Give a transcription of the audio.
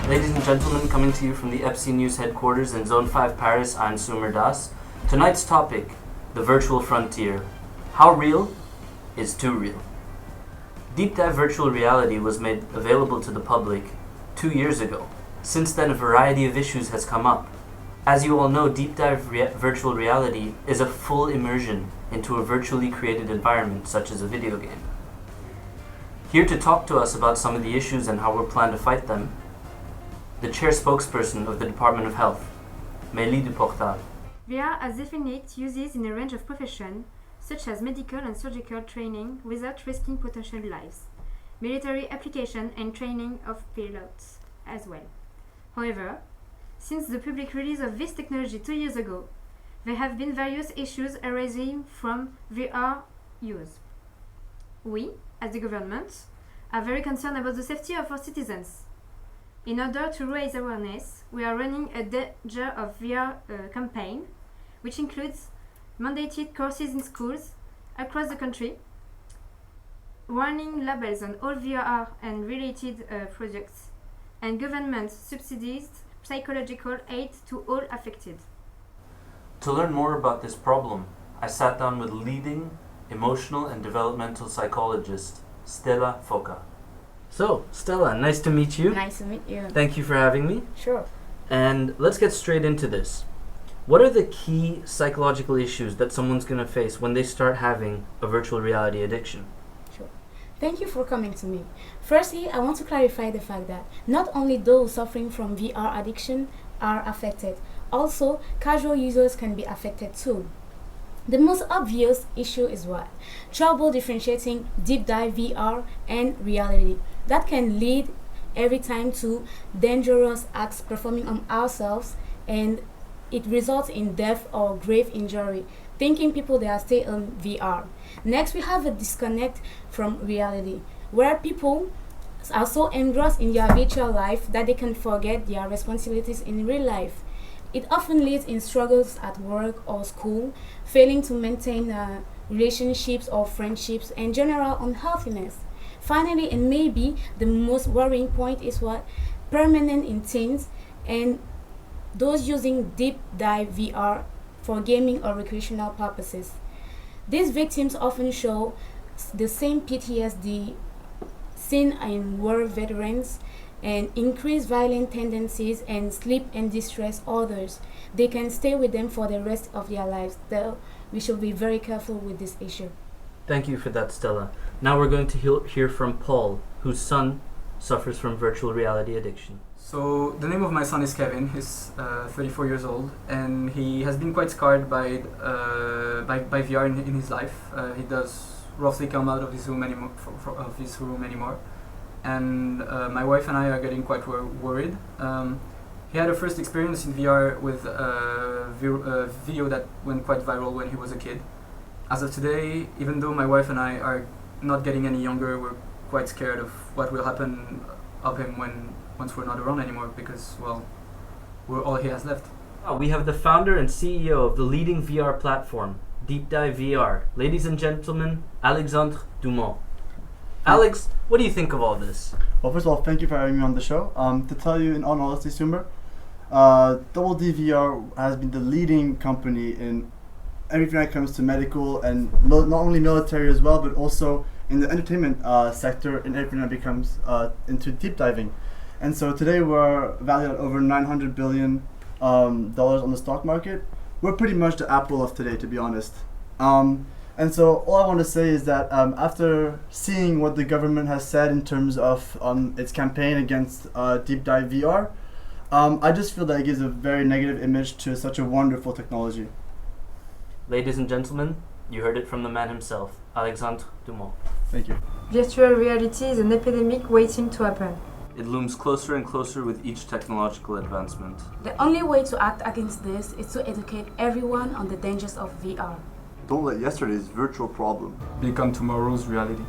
Ladies and gentlemen, coming to you from the EPSI News headquarters in Zone 5 Paris, I'm Sumer Das. Tonight's topic, the virtual frontier. How real is too real? Deep Dive Virtual Reality was made available to the public 2 years ago. Since then, a variety of issues has come up. As you all know, Deep Dive Virtual Reality is a full immersion into a virtually created environment, such as a video game. Here to talk to us about some of the issues and how we plan to fight them, the chair spokesperson of the Department of Health, Mélie Duportal. VR has definite uses in a range of professions, such as medical and surgical training without risking potential lives, military application and training of pilots as well. However, since the public release of this technology 2 years ago, there have been various issues arising from VR use. We, as the government, are very concerned about the safety of our citizens. In order to raise awareness, we are running a Danger of VR campaign, which includes mandated courses in schools across the country, warning labels on all VR and related projects, and government subsidized psychological aid to all affected. To learn more about this problem, I sat down with leading emotional and developmental psychologist Stella Foca. So, Stella, nice to meet you. Nice to meet you. Thank you for having me. Sure. And let's get straight into this. What are the key psychological issues that someone's going to face when they start having a virtual reality addiction? Sure. Thank you for coming to me. Firstly, I want to clarify the fact that not only those suffering from VR addiction are affected, also casual users can be affected too. The most obvious issue is what? Trouble differentiating deep dive VR and reality. That can lead every time to dangerous acts performing on ourselves, and it results in death or grave injury, thinking people they are still on VR. Next, we have a disconnect from reality, where people are so engrossed in their virtual life that they can forget their responsibilities in real life. It often leads in struggles at work or school, failing to maintain relationships or friendships, and general unhealthiness. Finally, and maybe the most worrying point is what? Permanent in teens and those using deep dive VR for gaming or recreational purposes. These victims often show the same PTSD seen in war veterans and increased violent tendencies and sleep and distress others. They can stay with them for the rest of their lives, though we should be very careful with this issue. Thank you for that, Stella. Now we're going to hear from Paul, whose son suffers from virtual reality addiction. So the name of my son is Kevin. He's 34 years old, and he has been quite scarred by VR in his life. He does roughly come out of his room anymore. And my wife and I are getting quite worried. He had a first experience in VR with a video that went quite viral when he was a kid. As of today, even though my wife and I are not getting any younger, we're quite scared of what will happen of him once we're not around anymore, because, well, we're all he has left. We have the founder and CEO of the leading VR platform, Deep Dive VR. Ladies and gentlemen, Alexandre Dumont. Alex, what do you think of all this? Well, first of all, thank you for having me on the show. To tell you in all honesty, Sumer, Double D VR has been the leading company in everything that comes to medical and not only military as well, but also in the entertainment sector and everything that becomes into deep diving. And so today we're valued at over $900 billion on the stock market. We're pretty much the Apple of today, to be honest. And so all I want to say is that after seeing what the government has said in terms of its campaign against Deep Dive VR, I just feel that it gives a very negative image to such a wonderful technology. Ladies and gentlemen, you heard it from the man himself, Alexandre Dumont. Thank you. Virtual reality is an epidemic waiting to happen. It looms closer and closer with each technological advancement. The only way to act against this is to educate everyone on the dangers of VR. Don't let yesterday's virtual problem Become tomorrow's reality.